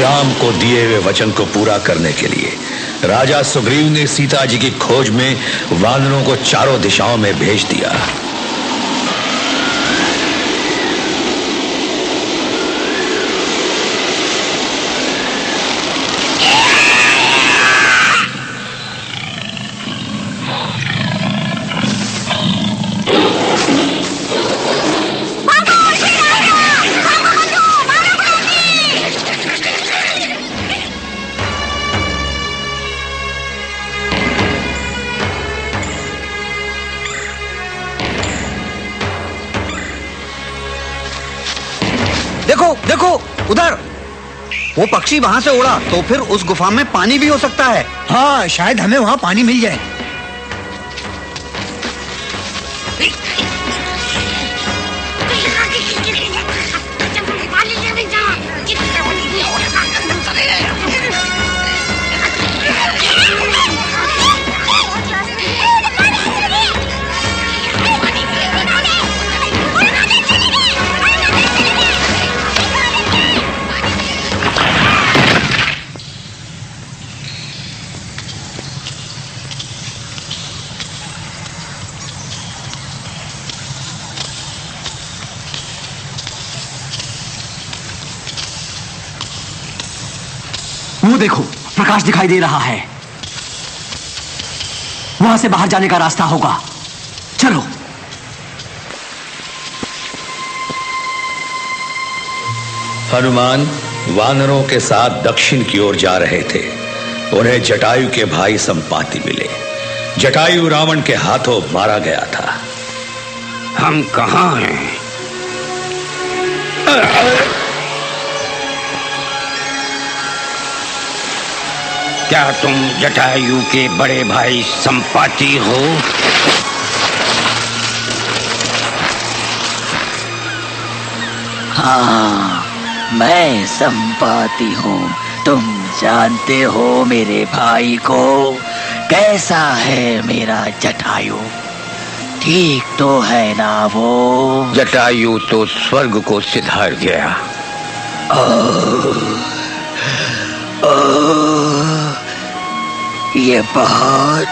राम को दिए हुए वचन को पूरा करने के लिए राजा सुग्रीव ने सीता जी की खोज में वानरों को चारों दिशाओं में भेज दिया। देखो उधर, वो पक्षी वहां से उड़ा तो फिर उस गुफा में पानी भी हो सकता है। हाँ, शायद हमें वहां पानी मिल जाए। वो देखो, प्रकाश दिखाई दे रहा है। वहां से बाहर जाने का रास्ता होगा। चलो। हनुमान वानरों के साथ दक्षिण की ओर जा रहे थे। उन्हें जटायु के भाई संपाति मिले। जटायु रावण के हाथों मारा गया था। हम कहां हैं? क्या तुम जटायु के बड़े भाई संपाति हो? हाँ, मैं संपाति हूँ। तुम जानते हो मेरे भाई को? कैसा है मेरा जटायु? ठीक तो है ना वो? जटायु तो स्वर्ग को सिधार गया। ये बहुत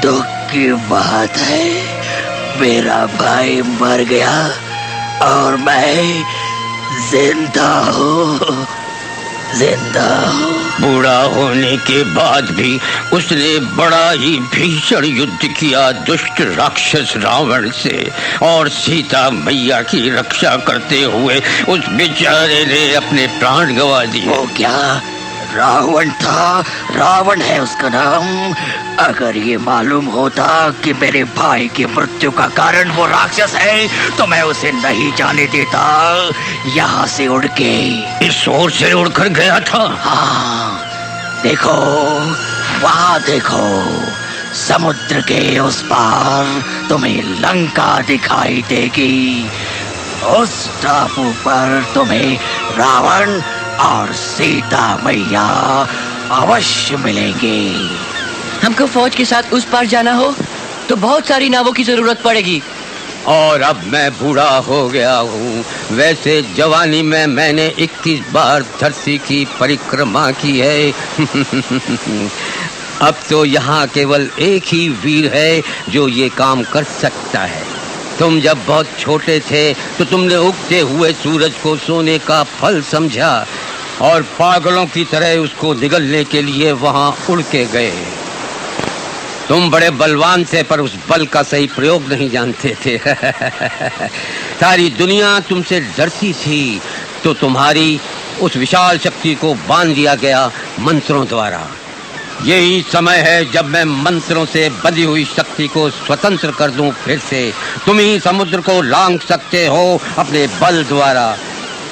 दुख की बात है। मेरा भाई मर गया और मैं जिंदा हूँ। बूढ़ा होने के बाद भी उसने बड़ा ही भीषण युद्ध किया दुष्ट राक्षस रावण से, और सीता मैया की रक्षा करते हुए उस बेचारे ने अपने प्राण गंवा दिए। वो क्या रावण था? रावण है उसका नाम। अगर ये मालूम होता कि मेरे भाई की मृत्यु का कारण वो राक्षस है तो मैं उसे नहीं जाने देता। यहाँ से उड़ के इस ओर से उड़कर गया था। हाँ, देखो वहाँ देखो, समुद्र के उस पार तुम्हें लंका दिखाई देगी। उस टापू पर तुम्हें रावण और सीता मैया अवश्य मिलेंगे। हमको फौज के साथ उस पार जाना हो तो बहुत सारी नावों की जरूरत पड़ेगी। और अब मैं बूढ़ा हो गया हूँ। वैसे जवानी में मैंने 21 बार धरती की परिक्रमा की है। अब तो यहाँ केवल एक ही वीर है जो ये काम कर सकता है। तुम जब बहुत छोटे थे तो तुमने उगते हुए सूरज को सोने का फल समझा और पागलों की तरह उसको निगलने के लिए वहां उड़ के गए। तुम बड़े बलवान थे पर उस बल का सही प्रयोग नहीं जानते थे। सारी दुनिया तुमसे डरती थी तो तुम्हारी उस विशाल शक्ति को बांध दिया गया मंत्रों द्वारा। यही समय है जब मैं मंत्रों से बंधी हुई शक्ति को स्वतंत्र कर दूं। फिर से तुम ही समुद्र को लांघ सकते हो अपने बल द्वारा।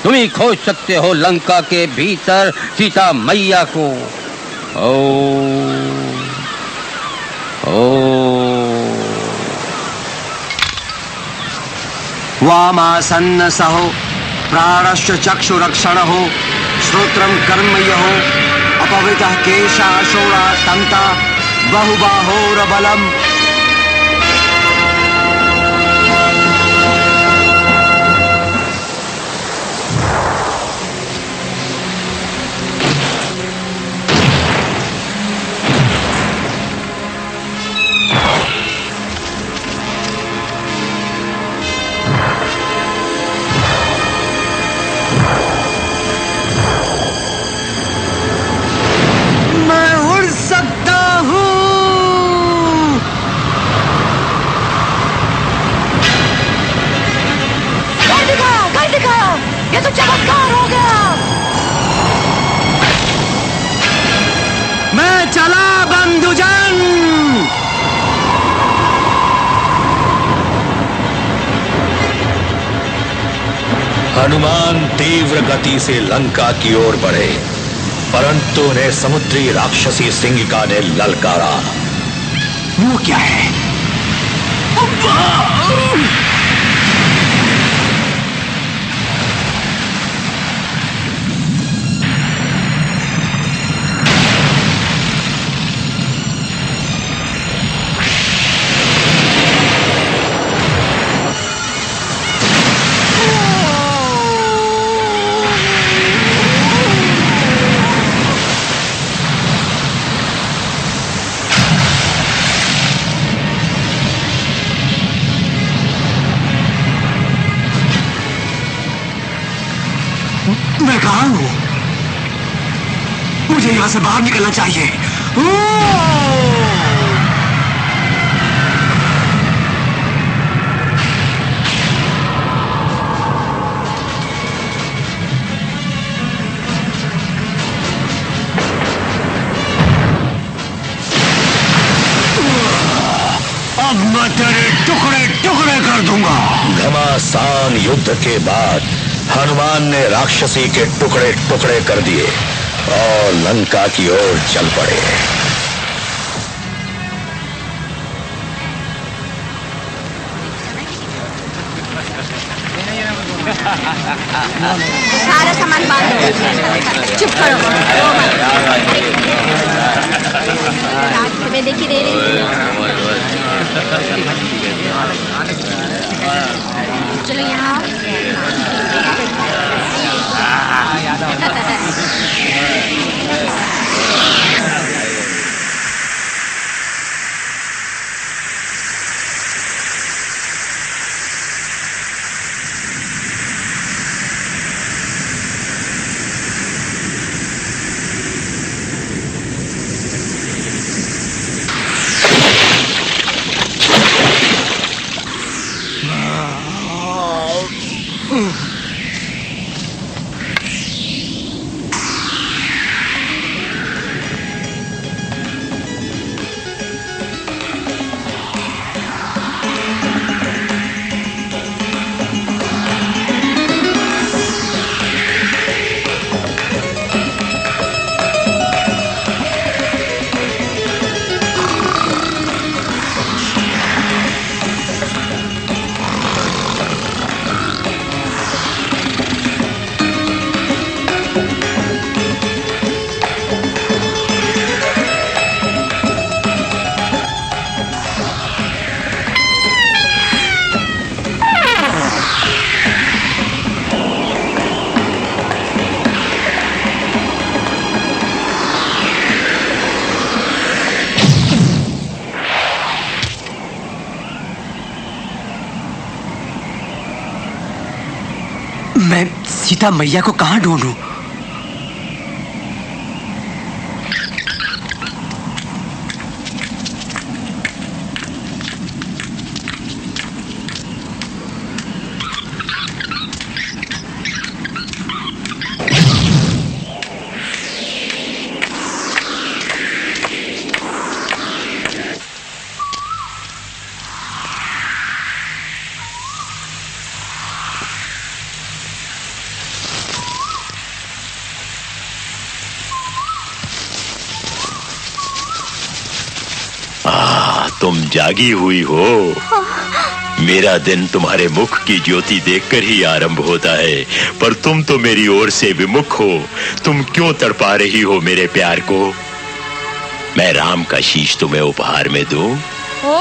तुम ही खोज सकते हो लंका के भीतर सीता मैया को। वामासन्न सहो प्राणश्च चक्षुरक्षणः श्रोत्रं कर्मयो अपवृतः केशाशोरा तंता बहुबाहोरबलम्। हनुमान तीव्र गति से लंका की ओर बढ़े, परंतु उन्हें समुद्री राक्षसी सिंहिका ने ललकारा। वो क्या है? मैं कहाँ हूँ? मुझे यहाँ से बाहर निकलना चाहिए। अब मैं तेरे टुकड़े टुकड़े कर दूंगा। घमासान युद्ध के बाद हनुमान ने राक्षसी के टुकड़े टुकड़े कर दिए और लंका की ओर चल पड़े। सारा सामान बांध दो। चुप करो। मैं देखी दे रही चलो यहाँ मैं सीता मैया को कहां ढूंढूं? तुम जागी हुई हो। मेरा दिन तुम्हारे मुख की ज्योति देखकर ही आरंभ होता है, पर तुम तो मेरी ओर से विमुख हो। तुम क्यों तड़पा रही हो मेरे प्यार को? मैं राम का शीश तुम्हें उपहार में दूं? ओ,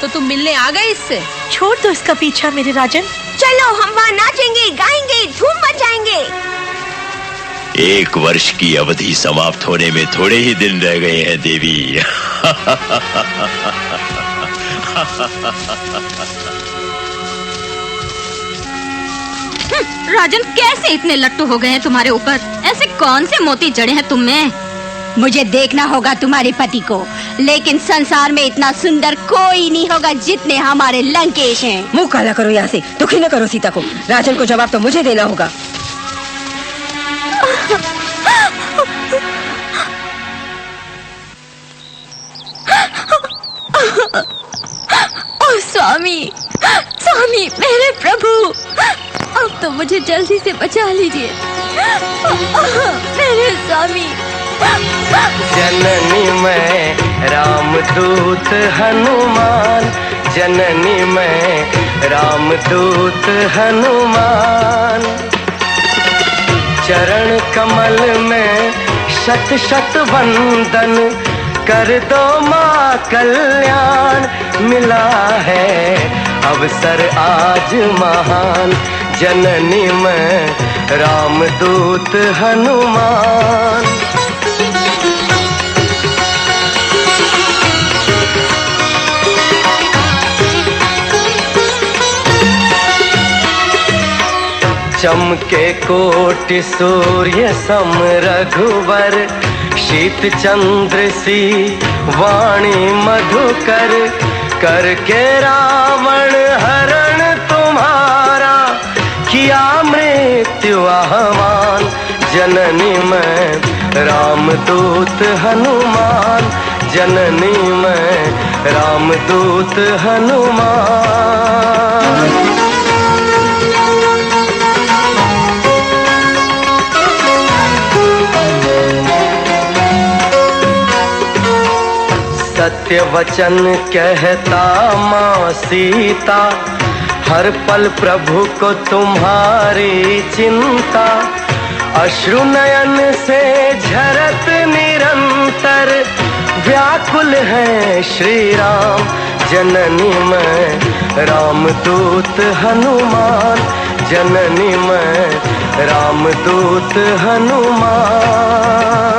तो तुम मिलने आ गए इससे? छोड़ दो इसका पीछा मेरे राजन। चलो हम वहाँ नाचेंगे, गाएंगे, धूम मचाएंगे। 1 वर्ष की अवधि समाप्त होने में थोड़े ही दिन रह गए हैं देवी। राजन, कैसे इतने लट्टू हो गए हैं तुम्हारे ऊपर? ऐसे कौन से मोती जड़े हैं तुम में? मुझे देखना होगा तुम्हारे पति को, लेकिन संसार में इतना सुंदर कोई नहीं होगा जितने हमारे लंकेश हैं। मुंह काला करो यहाँ से, दुखी न करो सीता को। राजन को जवाब तो मुझे देना होगा। ओ स्वामी, स्वामी, मेरे प्रभु, अब तो मुझे जल्दी से बचा लीजिए मेरे स्वामी। जननी मैं रामदूत हनुमान, जननी मैं रामदूत हनुमान। चरण कमल में शत शत वंदन, कर दो माँ कल्याण। मिला है अवसर आज महान, जननी मैं रामदूत हनुमान। चमके कोटि सूर्य सम रघुवर, शीत चंद्र सी वाणी मधुकर। करके रावण हरण तुम्हारा, किया मृत्यु आह्वान। जननी मैं रामदूत हनुमान, जननी मैं रामदूत हनुमान। सत्य वचन कहता माँ सीता, हर पल प्रभु को तुम्हारी चिंता। अश्रु नयन से झरत निरंतर, व्याकुल है श्री राम। जननी मैं रामदूत हनुमान, जननी मैं रामदूत हनुमान।